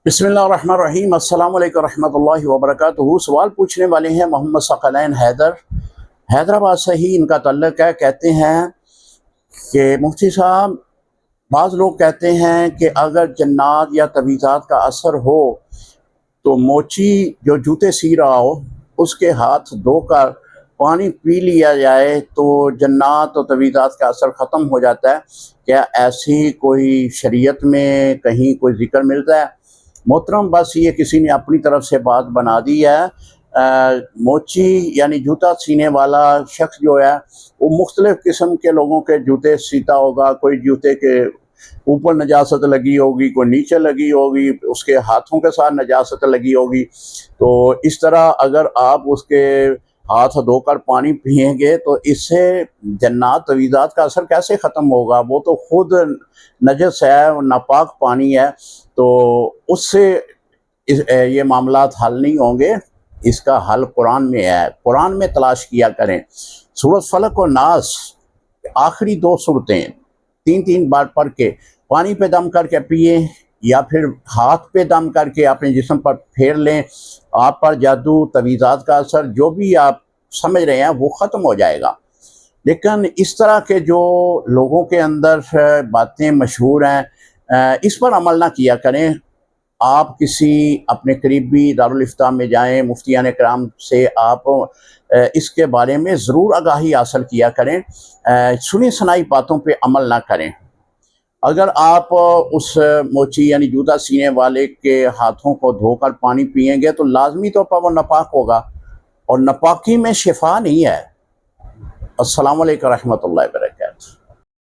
बिस्मिल्लाहिर्रहमानिर्रहीम। अस्सलाम वालेकुम रहमतुल्लाहि व बरकातुहू। सवाल पूछने वाले हैं मोहम्मद सकलैन हैदराबाद से ही इनका तल्लुक़ है। कहते हैं कि मुफ्ती साहब, बाज़ लोग कहते हैं कि अगर जन्नात या तवीज़ात का असर हो तो मोची जो जूते सी रहा हो उसके हाथ धोकर पानी पी लिया जाए तो जन्नात और तवीज़ात का असर ख़त्म हो जाता है। क्या ऐसी कोई शरीयत में कहीं कोई ज़िक्र मिलता है? मोहतरम, बस ये किसी ने अपनी तरफ से बात बना दी है। मोची यानी जूता सीने वाला शख्स जो है वो मुख्तलिफ़ किस्म के लोगों के जूते सीता होगा। कोई जूते के ऊपर नजासत लगी होगी, कोई नीचे लगी होगी, उसके हाथों के साथ नजासत लगी होगी। तो इस तरह अगर आप उसके हाथ धोकर पानी पिएंगे तो इससे जन्नात तवीज़ात का असर कैसे ख़त्म होगा? वो तो खुद नजस है, वो नापाक पानी है। तो उससे ये मामलात हल नहीं होंगे। इसका हल कुरान में है, कुरान में तलाश किया करें। सूरत फलक और नास आखिरी दो सूरतें 3-3 बार पढ़ के पानी पे दम करके पिए या फिर हाथ पे दम करके अपने जिस्म पर फेर लें। आप पर जादू, तवीज़ात का असर जो भी आप समझ रहे हैं वो ख़त्म हो जाएगा। लेकिन इस तरह के जो लोगों के अंदर बातें मशहूर हैं, इस पर अमल ना किया करें। आप किसी अपने करीबी दारुल इफ्ता में जाएं, मुफ्तियान कराम से आप इसके बारे में ज़रूर आगाही हासिल किया करें। सुनी सुनाई बातों पे अमल ना करें। अगर आप उस मोची यानी जूता सीने वाले के हाथों को धोकर पानी पिएंगे तो लाजमी तौर पर वो नापाक होगा, और नापाकी में शिफा नहीं है। अस्सलाम वालेकुम रहमतुल्लाहि व बरकातहू।